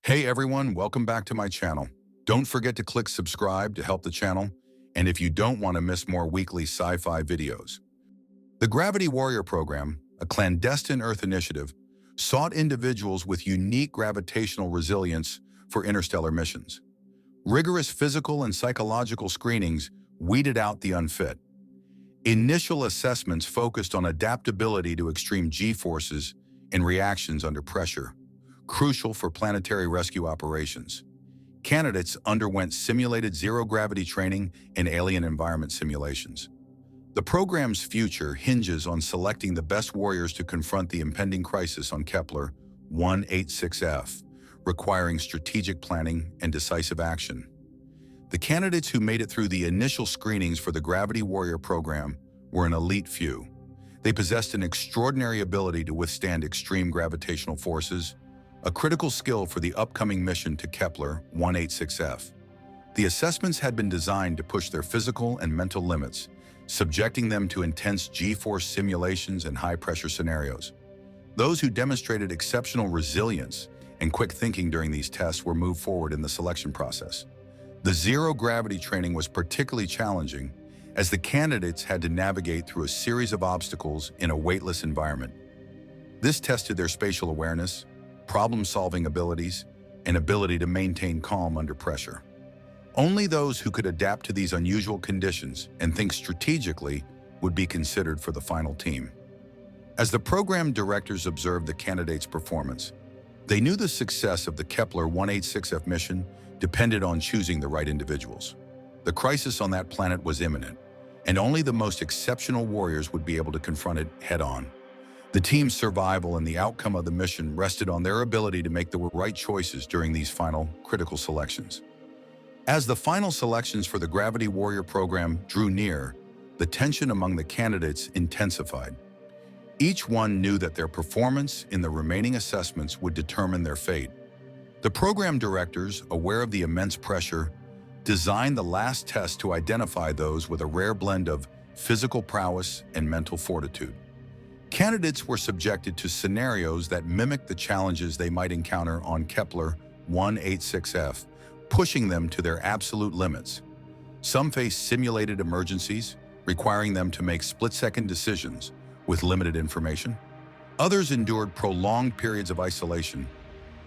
Hey everyone, welcome back to my channel. Don't forget to click subscribe to help the channel, and if you don't want to miss more weekly sci-fi videos. The Gravity Warrior program, a clandestine Earth initiative, sought individuals with unique gravitational resilience for interstellar missions. Rigorous physical and psychological screenings weeded out the unfit. Initial assessments focused on adaptability to extreme G-forces and reactions under pressure, crucial for planetary rescue operations. Candidates underwent simulated zero-gravity training and alien environment simulations. The program's future hinges on selecting the best warriors to confront the impending crisis on Kepler 186f, requiring strategic planning and decisive action. The candidates who made it through the initial screenings for the Gravity Warrior program were an elite few. They possessed an extraordinary ability to withstand extreme gravitational forces, a critical skill for the upcoming mission to Kepler 186f. The assessments had been designed to push their physical and mental limits, subjecting them to intense G-force simulations and high-pressure scenarios. Those who demonstrated exceptional resilience and quick thinking during these tests were moved forward in the selection process. The zero-gravity training was particularly challenging, as the candidates had to navigate through a series of obstacles in a weightless environment. This tested their spatial awareness, problem-solving abilities, and ability to maintain calm under pressure. Only those who could adapt to these unusual conditions and think strategically would be considered for the final team. As the program directors observed the candidates' performance, they knew the success of the Kepler 186f mission depended on choosing the right individuals. The crisis on that planet was imminent, and only the most exceptional warriors would be able to confront it head-on. The team's survival and the outcome of the mission rested on their ability to make the right choices during these final, critical selections. As the final selections for the Gravity Warrior program drew near, the tension among the candidates intensified. Each one knew that their performance in the remaining assessments would determine their fate. The program directors, aware of the immense pressure, designed the last test to identify those with a rare blend of physical prowess and mental fortitude. Candidates were subjected to scenarios that mimicked the challenges they might encounter on Kepler 186f, pushing them to their absolute limits. Some faced simulated emergencies, requiring them to make split-second decisions with limited information. Others endured prolonged periods of isolation,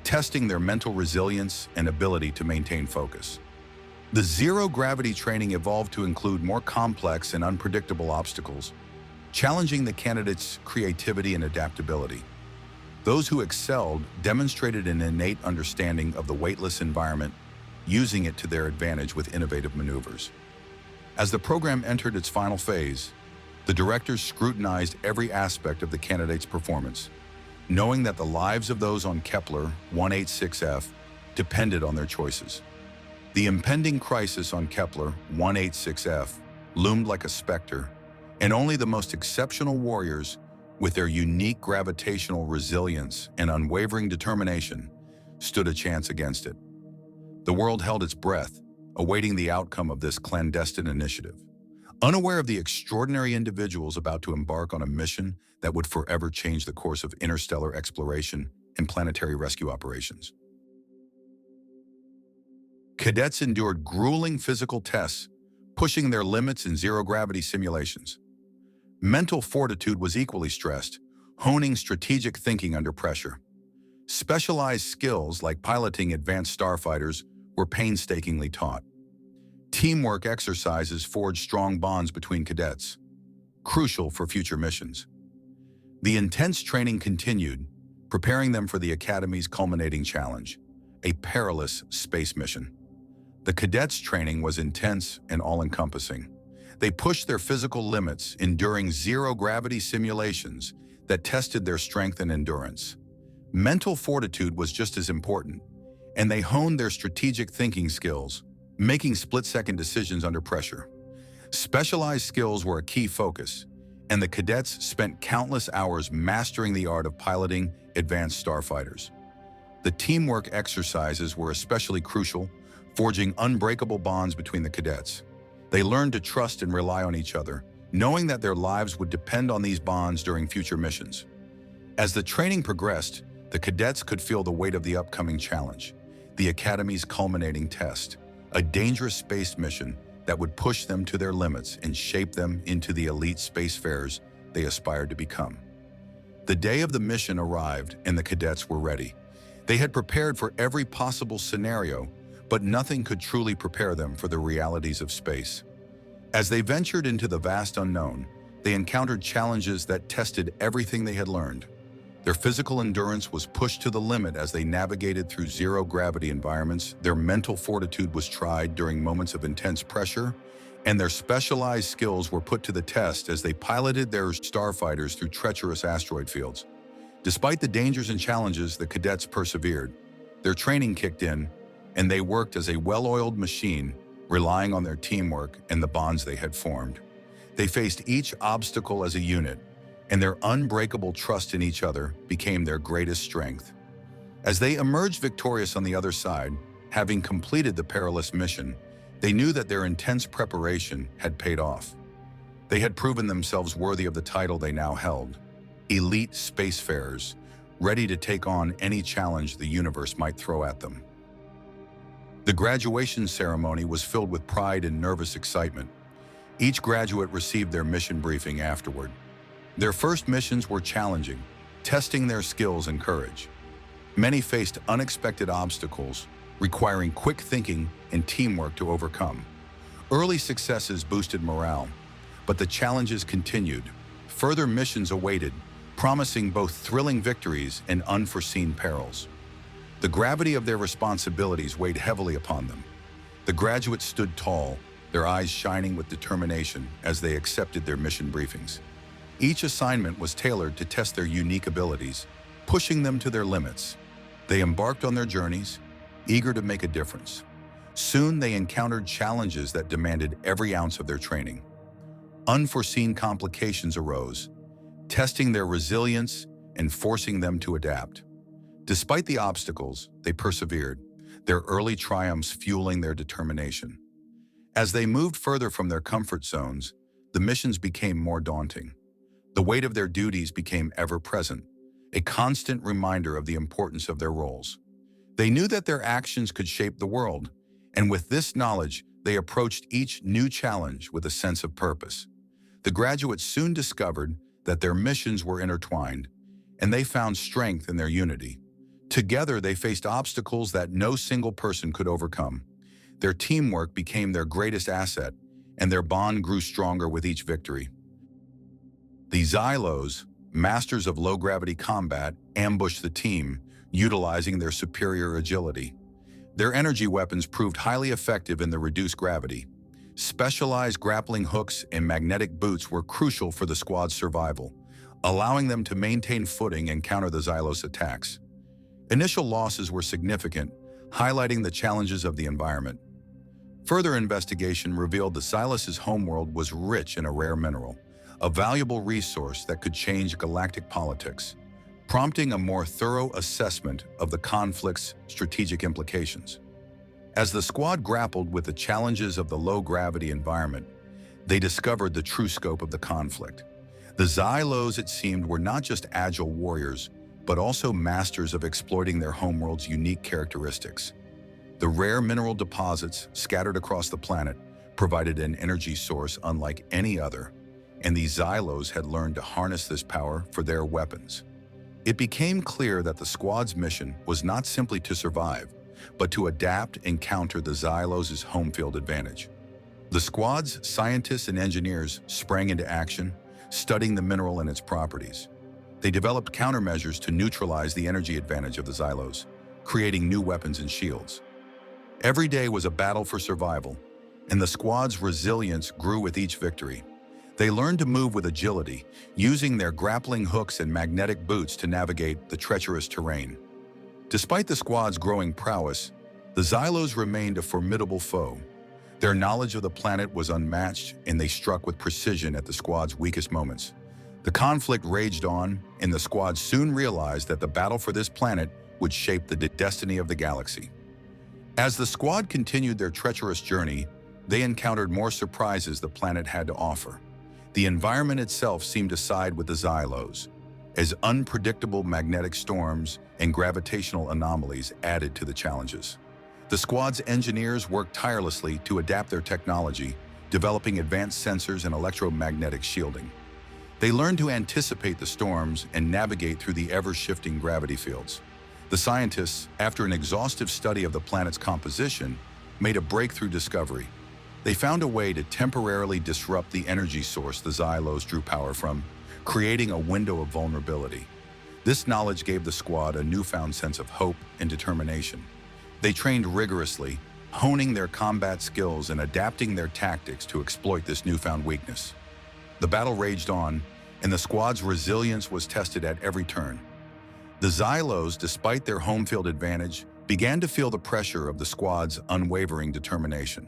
testing their mental resilience and ability to maintain focus. The zero-gravity training evolved to include more complex and unpredictable obstacles, challenging the candidates' creativity and adaptability. Those who excelled demonstrated an innate understanding of the weightless environment, using it to their advantage with innovative maneuvers. As the program entered its final phase, the directors scrutinized every aspect of the candidates' performance, knowing that the lives of those on Kepler 186f depended on their choices. The impending crisis on Kepler 186f loomed like a specter, and only the most exceptional warriors, with their unique gravitational resilience and unwavering determination, stood a chance against it. The world held its breath, awaiting the outcome of this clandestine initiative, unaware of the extraordinary individuals about to embark on a mission that would forever change the course of interstellar exploration and planetary rescue operations. Cadets endured grueling physical tests, pushing their limits in zero-gravity simulations. Mental fortitude was equally stressed, honing strategic thinking under pressure. Specialized skills like piloting advanced starfighters were painstakingly taught. Teamwork exercises forged strong bonds between cadets, crucial for future missions. The intense training continued, preparing them for the Academy's culminating challenge, a perilous space mission. The cadets' training was intense and all-encompassing. They pushed their physical limits, enduring zero-gravity simulations that tested their strength and endurance. Mental fortitude was just as important, and they honed their strategic thinking skills, making split-second decisions under pressure. Specialized skills were a key focus, and the cadets spent countless hours mastering the art of piloting advanced starfighters. The teamwork exercises were especially crucial, forging unbreakable bonds between the cadets. They learned to trust and rely on each other, knowing that their lives would depend on these bonds during future missions. As the training progressed, the cadets could feel the weight of the upcoming challenge, the Academy's culminating test, a dangerous space mission that would push them to their limits and shape them into the elite spacefarers they aspired to become. The day of the mission arrived and the cadets were ready. They had prepared for every possible scenario, but nothing could truly prepare them for the realities of space. As they ventured into the vast unknown, they encountered challenges that tested everything they had learned. Their physical endurance was pushed to the limit as they navigated through zero-gravity environments, their mental fortitude was tried during moments of intense pressure, and their specialized skills were put to the test as they piloted their starfighters through treacherous asteroid fields. Despite the dangers and challenges, the cadets persevered. Their training kicked in, and they worked as a well-oiled machine, relying on their teamwork and the bonds they had formed. They faced each obstacle as a unit, and their unbreakable trust in each other became their greatest strength. As they emerged victorious on the other side, having completed the perilous mission, they knew that their intense preparation had paid off. They had proven themselves worthy of the title they now held, elite spacefarers, ready to take on any challenge the universe might throw at them. The graduation ceremony was filled with pride and nervous excitement. Each graduate received their mission briefing afterward. Their first missions were challenging, testing their skills and courage. Many faced unexpected obstacles, requiring quick thinking and teamwork to overcome. Early successes boosted morale, but the challenges continued. Further missions awaited, promising both thrilling victories and unforeseen perils. The gravity of their responsibilities weighed heavily upon them. The graduates stood tall, their eyes shining with determination as they accepted their mission briefings. Each assignment was tailored to test their unique abilities, pushing them to their limits. They embarked on their journeys, eager to make a difference. Soon they encountered challenges that demanded every ounce of their training. Unforeseen complications arose, testing their resilience and forcing them to adapt. Despite the obstacles, they persevered, their early triumphs fueling their determination. As they moved further from their comfort zones, the missions became more daunting. The weight of their duties became ever-present, a constant reminder of the importance of their roles. They knew that their actions could shape the world, and with this knowledge, they approached each new challenge with a sense of purpose. The graduates soon discovered that their missions were intertwined, and they found strength in their unity. Together, they faced obstacles that no single person could overcome. Their teamwork became their greatest asset, and their bond grew stronger with each victory. The Xylos, masters of low-gravity combat, ambushed the team, utilizing their superior agility. Their energy weapons proved highly effective in the reduced gravity. Specialized grappling hooks and magnetic boots were crucial for the squad's survival, allowing them to maintain footing and counter the Xylos attacks. Initial losses were significant, highlighting the challenges of the environment. Further investigation revealed the Xylos' homeworld was rich in a rare mineral, a valuable resource that could change galactic politics, prompting a more thorough assessment of the conflict's strategic implications. As the squad grappled with the challenges of the low-gravity environment, they discovered the true scope of the conflict. The Xylos, it seemed, were not just agile warriors, but also masters of exploiting their homeworld's unique characteristics. The rare mineral deposits scattered across the planet provided an energy source unlike any other, and the Xylos had learned to harness this power for their weapons. It became clear that the squad's mission was not simply to survive, but to adapt and counter the Xylos' home field advantage. The squad's scientists and engineers sprang into action, studying the mineral and its properties. They developed countermeasures to neutralize the energy advantage of the Xylos, creating new weapons and shields. Every day was a battle for survival, and the squad's resilience grew with each victory. They learned to move with agility, using their grappling hooks and magnetic boots to navigate the treacherous terrain. Despite the squad's growing prowess, the Xylos remained a formidable foe. Their knowledge of the planet was unmatched, and they struck with precision at the squad's weakest moments. The conflict raged on, and the squad soon realized that the battle for this planet would shape the destiny of the galaxy. As the squad continued their treacherous journey, they encountered more surprises the planet had to offer. The environment itself seemed to side with the Xylos, as unpredictable magnetic storms and gravitational anomalies added to the challenges. The squad's engineers worked tirelessly to adapt their technology, developing advanced sensors and electromagnetic shielding. They learned to anticipate the storms and navigate through the ever-shifting gravity fields. The scientists, after an exhaustive study of the planet's composition, made a breakthrough discovery. They found a way to temporarily disrupt the energy source the Xylos drew power from, creating a window of vulnerability. This knowledge gave the squad a newfound sense of hope and determination. They trained rigorously, honing their combat skills and adapting their tactics to exploit this newfound weakness. The battle raged on, and the squad's resilience was tested at every turn. The Xylos, despite their home field advantage, began to feel the pressure of the squad's unwavering determination.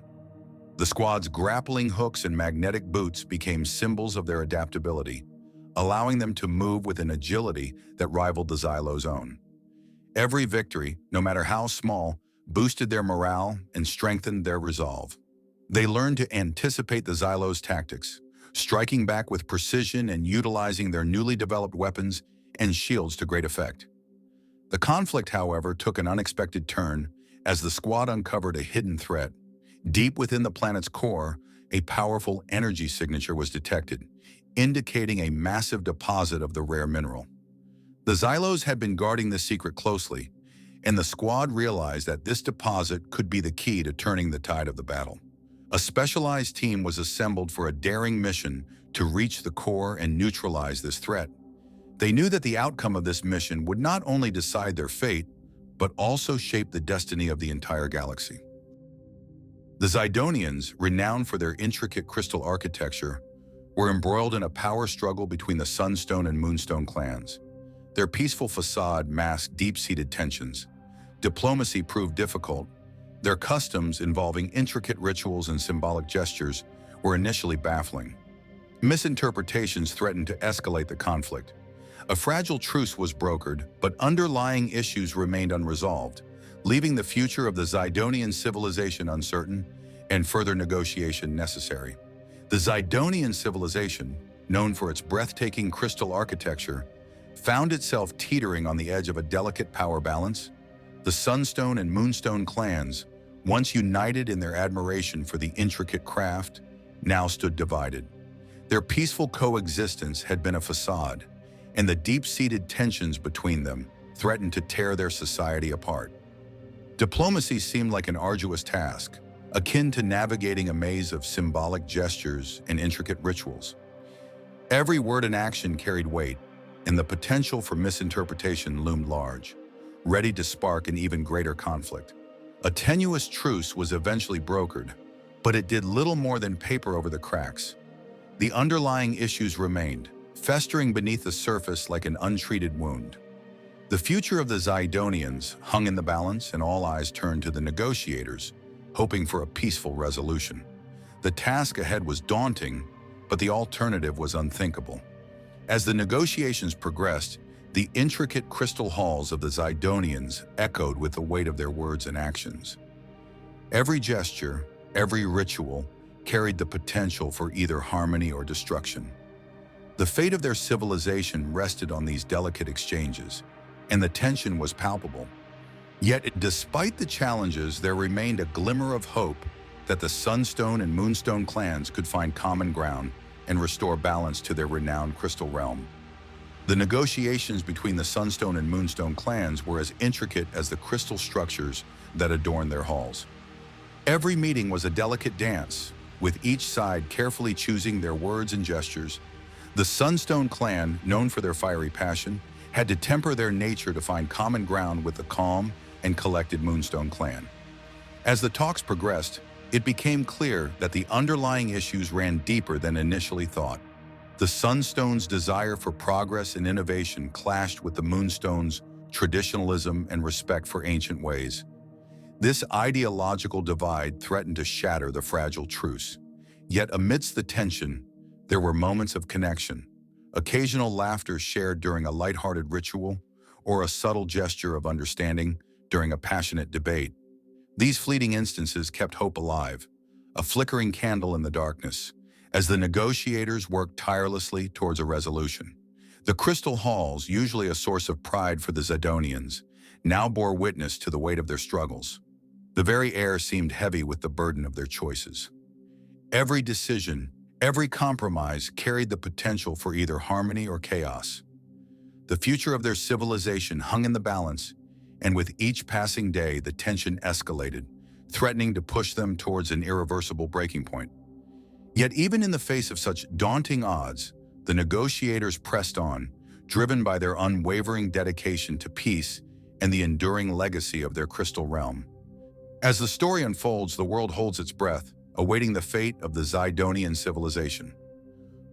The squad's grappling hooks and magnetic boots became symbols of their adaptability, allowing them to move with an agility that rivaled the Xylos' own. Every victory, no matter how small, boosted their morale and strengthened their resolve. They learned to anticipate the Xylos' tactics, striking back with precision and utilizing their newly developed weapons and shields to great effect. The conflict, however, took an unexpected turn as the squad uncovered a hidden threat. Deep within the planet's core, a powerful energy signature was detected, indicating a massive deposit of the rare mineral. The Xylos had been guarding this secret closely, and the squad realized that this deposit could be the key to turning the tide of the battle. A specialized team was assembled for a daring mission to reach the core and neutralize this threat. They knew that the outcome of this mission would not only decide their fate, but also shape the destiny of the entire galaxy. The Zydonians, renowned for their intricate crystal architecture, were embroiled in a power struggle between the Sunstone and Moonstone clans. Their peaceful facade masked deep-seated tensions. Diplomacy proved difficult. Their customs, involving intricate rituals and symbolic gestures, were initially baffling. Misinterpretations threatened to escalate the conflict. A fragile truce was brokered, but underlying issues remained unresolved, leaving the future of the Zydonian civilization uncertain and further negotiation necessary. The Zydonian civilization, known for its breathtaking crystal architecture, found itself teetering on the edge of a delicate power balance. The Sunstone and Moonstone clans, once united in their admiration for the intricate craft, now stood divided. Their peaceful coexistence had been a facade, and the deep-seated tensions between them threatened to tear their society apart. Diplomacy seemed like an arduous task, akin to navigating a maze of symbolic gestures and intricate rituals. Every word and action carried weight, and the potential for misinterpretation loomed large, ready to spark an even greater conflict. A tenuous truce was eventually brokered, but it did little more than paper over the cracks. The underlying issues remained, festering beneath the surface like an untreated wound. The future of the Zydonians hung in the balance, and all eyes turned to the negotiators, hoping for a peaceful resolution. The task ahead was daunting, but the alternative was unthinkable. As the negotiations progressed, the intricate crystal halls of the Zydonians echoed with the weight of their words and actions. Every gesture, every ritual, carried the potential for either harmony or destruction. The fate of their civilization rested on these delicate exchanges, and the tension was palpable. Yet, despite the challenges, there remained a glimmer of hope that the Sunstone and Moonstone clans could find common ground and restore balance to their renowned crystal realm. The negotiations between the Sunstone and Moonstone clans were as intricate as the crystal structures that adorned their halls. Every meeting was a delicate dance, with each side carefully choosing their words and gestures. The Sunstone clan, known for their fiery passion, had to temper their nature to find common ground with the calm and collected Moonstone clan. As the talks progressed, it became clear that the underlying issues ran deeper than initially thought. The Sunstone's desire for progress and innovation clashed with the Moonstone's traditionalism and respect for ancient ways. This ideological divide threatened to shatter the fragile truce. Yet amidst the tension, there were moments of connection. Occasional laughter shared during a lighthearted ritual, or a subtle gesture of understanding during a passionate debate. These fleeting instances kept hope alive, a flickering candle in the darkness, as the negotiators worked tirelessly towards a resolution. The crystal halls, usually a source of pride for the Zydonians, now bore witness to the weight of their struggles. The very air seemed heavy with the burden of their choices. Every decision, every compromise carried the potential for either harmony or chaos. The future of their civilization hung in the balance, and with each passing day, the tension escalated, threatening to push them towards an irreversible breaking point. Yet even in the face of such daunting odds, the negotiators pressed on, driven by their unwavering dedication to peace and the enduring legacy of their crystal realm. As the story unfolds, the world holds its breath, awaiting the fate of the Zydonian civilization.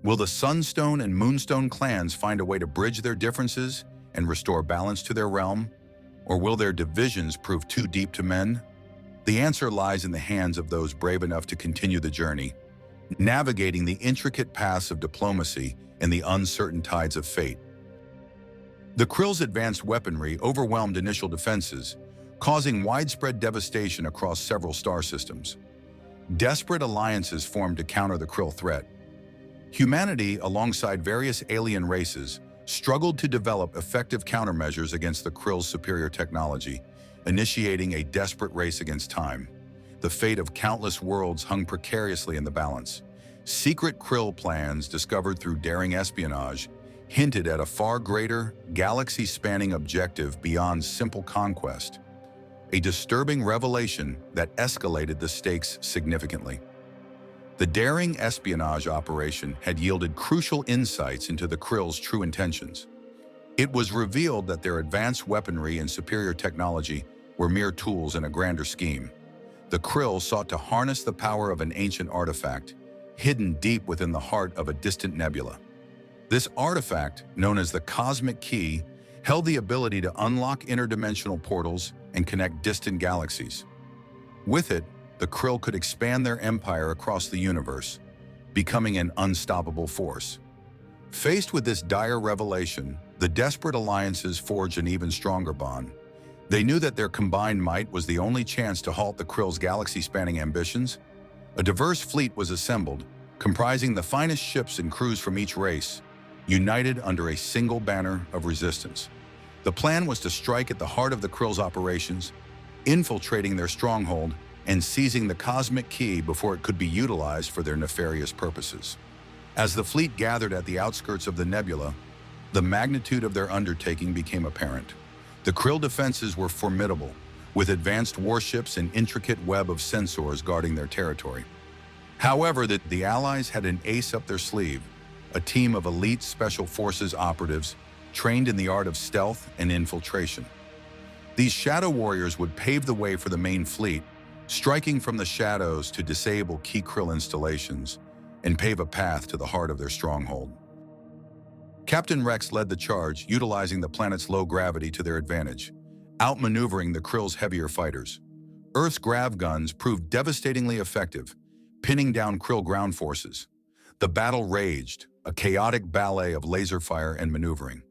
Will the Sunstone and Moonstone clans find a way to bridge their differences and restore balance to their realm? Or will their divisions prove too deep to mend? The answer lies in the hands of those brave enough to continue the journey, navigating the intricate paths of diplomacy and the uncertain tides of fate. The Kryll's advanced weaponry overwhelmed initial defenses, causing widespread devastation across several star systems. Desperate alliances formed to counter the Kryll threat. Humanity, alongside various alien races, struggled to develop effective countermeasures against the Kryll's superior technology, initiating a desperate race against time. The fate of countless worlds hung precariously in the balance. Secret Kryll plans discovered through daring espionage hinted at a far greater, galaxy-spanning objective beyond simple conquest. A disturbing revelation that escalated the stakes significantly. The daring espionage operation had yielded crucial insights into the Kryll's true intentions. It was revealed that their advanced weaponry and superior technology were mere tools in a grander scheme. The Kryll sought to harness the power of an ancient artifact, hidden deep within the heart of a distant nebula. This artifact, known as the Cosmic Key, held the ability to unlock interdimensional portals and connect distant galaxies. With it, the Kryll could expand their empire across the universe, becoming an unstoppable force. Faced with this dire revelation, the desperate alliances forged an even stronger bond. They knew that their combined might was the only chance to halt the Kryll's galaxy-spanning ambitions. A diverse fleet was assembled, comprising the finest ships and crews from each race, united under a single banner of resistance. The plan was to strike at the heart of the Kryll's operations, infiltrating their stronghold and seizing the Cosmic Key before it could be utilized for their nefarious purposes. As the fleet gathered at the outskirts of the nebula, the magnitude of their undertaking became apparent. The Kryll defenses were formidable, with advanced warships and intricate web of sensors guarding their territory. However, the Allies had an ace up their sleeve, a team of elite special forces operatives trained in the art of stealth and infiltration. These shadow warriors would pave the way for the main fleet, striking from the shadows to disable key Kryll installations and pave a path to the heart of their stronghold. Captain Rex led the charge, utilizing the planet's low gravity to their advantage, outmaneuvering the Kryll's heavier fighters. Earth's grav-guns proved devastatingly effective, pinning down Kryll ground forces. The battle raged, a chaotic ballet of laser fire and maneuvering.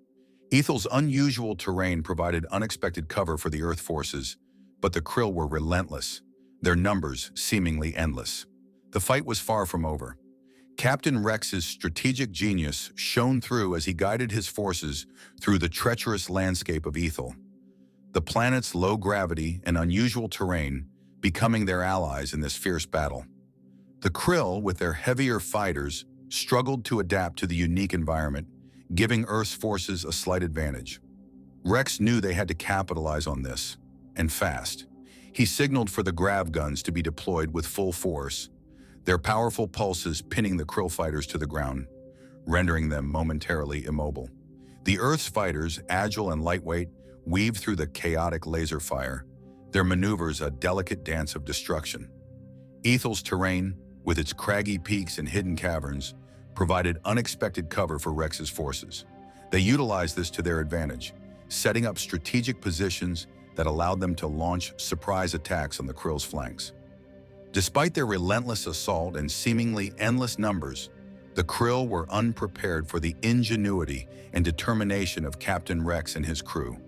Ethel's unusual terrain provided unexpected cover for the Earth forces, but the Kryll were relentless, their numbers seemingly endless. The fight was far from over. Captain Rex's strategic genius shone through as he guided his forces through the treacherous landscape of Ethel. The planet's low gravity and unusual terrain becoming their allies in this fierce battle. The Kryll, with their heavier fighters, struggled to adapt to the unique environment, giving Earth's forces a slight advantage. Rex knew they had to capitalize on this, and fast. He signaled for the grav-guns to be deployed with full force, their powerful pulses pinning the Kryll fighters to the ground, rendering them momentarily immobile. The Earth's fighters, agile and lightweight, weaved through the chaotic laser fire, their maneuvers a delicate dance of destruction. Ethel's terrain, with its craggy peaks and hidden caverns, provided unexpected cover for Rex's forces. They utilized this to their advantage, setting up strategic positions that allowed them to launch surprise attacks on the Kryll's flanks. Despite their relentless assault and seemingly endless numbers, the Kryll were unprepared for the ingenuity and determination of Captain Rex and his crew.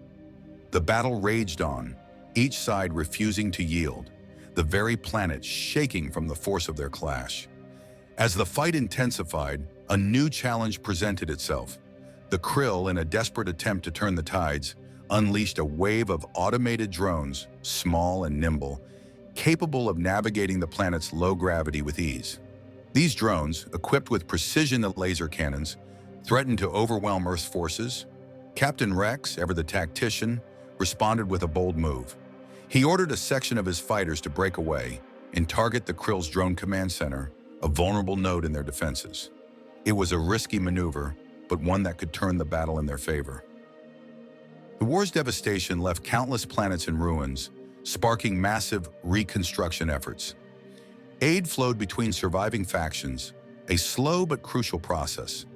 The battle raged on, each side refusing to yield, the very planet shaking from the force of their clash. As the fight intensified, a new challenge presented itself. The Kryll, in a desperate attempt to turn the tides, unleashed a wave of automated drones, small and nimble, capable of navigating the planet's low gravity with ease. These drones, equipped with precision laser cannons, threatened to overwhelm Earth's forces. Captain Rex, ever the tactician, responded with a bold move. He ordered a section of his fighters to break away and target the Kryll's drone command center, a vulnerable node in their defenses. It was a risky maneuver, but one that could turn the battle in their favor. The war's devastation left countless planets in ruins, sparking massive reconstruction efforts. Aid flowed between surviving factions, a slow but crucial process.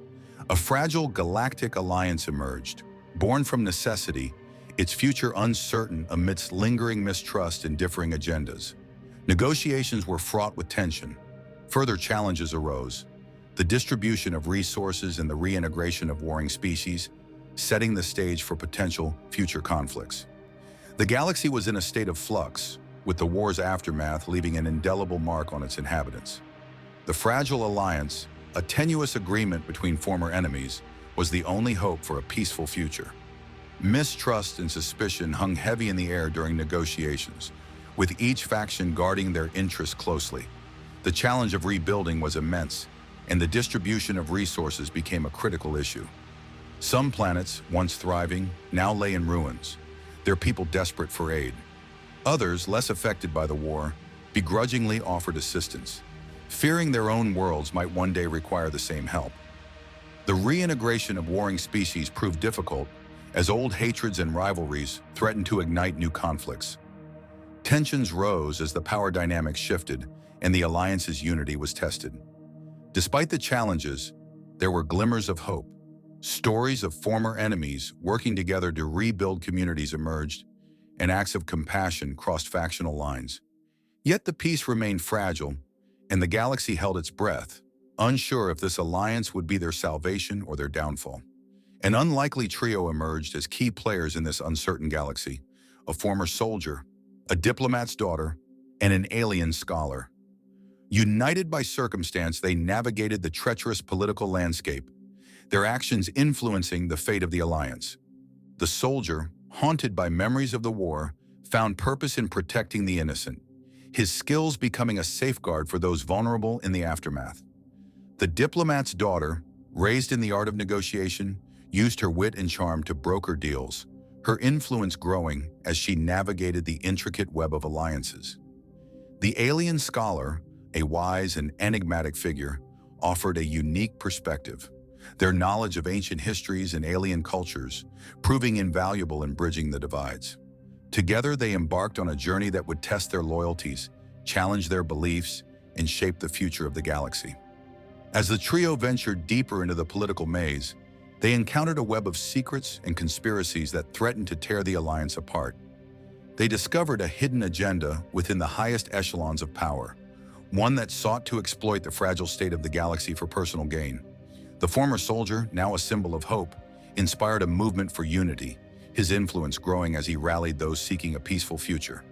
A fragile galactic alliance emerged, born from necessity, its future uncertain amidst lingering mistrust and differing agendas. Negotiations were fraught with tension. Further challenges arose: the distribution of resources and the reintegration of warring species, setting the stage for potential future conflicts. The galaxy was in a state of flux, with the war's aftermath leaving an indelible mark on its inhabitants. The fragile alliance, a tenuous agreement between former enemies, was the only hope for a peaceful future. Mistrust and suspicion hung heavy in the air during negotiations, with each faction guarding their interests closely. The challenge of rebuilding was immense, and the distribution of resources became a critical issue. Some planets, once thriving, now lay in ruins, their people desperate for aid. Others, less affected by the war, begrudgingly offered assistance, fearing their own worlds might one day require the same help. The reintegration of warring species proved difficult, as old hatreds and rivalries threatened to ignite new conflicts. Tensions rose as the power dynamics shifted and the alliance's unity was tested. Despite the challenges, there were glimmers of hope. Stories of former enemies working together to rebuild communities emerged, and acts of compassion crossed factional lines. Yet the peace remained fragile, and the galaxy held its breath, unsure if this alliance would be their salvation or their downfall. An unlikely trio emerged as key players in this uncertain galaxy: a former soldier, a diplomat's daughter, and an alien scholar. United by circumstance, they navigated the treacherous political landscape, their actions influencing the fate of the alliance. The soldier, haunted by memories of the war, found purpose in protecting the innocent, his skills becoming a safeguard for those vulnerable in the aftermath. The diplomat's daughter, raised in the art of negotiation, used her wit and charm to broker deals, her influence growing as she navigated the intricate web of alliances. The alien scholar, a wise and enigmatic figure, offered a unique perspective, their knowledge of ancient histories and alien cultures proving invaluable in bridging the divides. Together, they embarked on a journey that would test their loyalties, challenge their beliefs, and shape the future of the galaxy. As the trio ventured deeper into the political maze, they encountered a web of secrets and conspiracies that threatened to tear the alliance apart. They discovered a hidden agenda within the highest echelons of power, one that sought to exploit the fragile state of the galaxy for personal gain. The former soldier, now a symbol of hope, inspired a movement for unity, his influence growing as he rallied those seeking a peaceful future.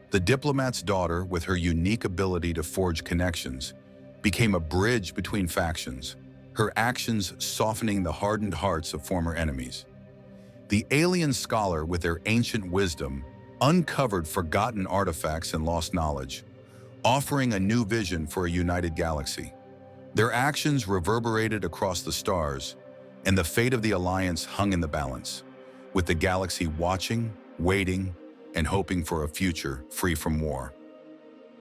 The diplomat's daughter, with her unique ability to forge connections, became a bridge between factions, her actions softening the hardened hearts of former enemies. The alien scholar, with their ancient wisdom, uncovered forgotten artifacts and lost knowledge, offering a new vision for a united galaxy. Their actions reverberated across the stars, and the fate of the alliance hung in the balance, with the galaxy watching, waiting, and hoping for a future free from war.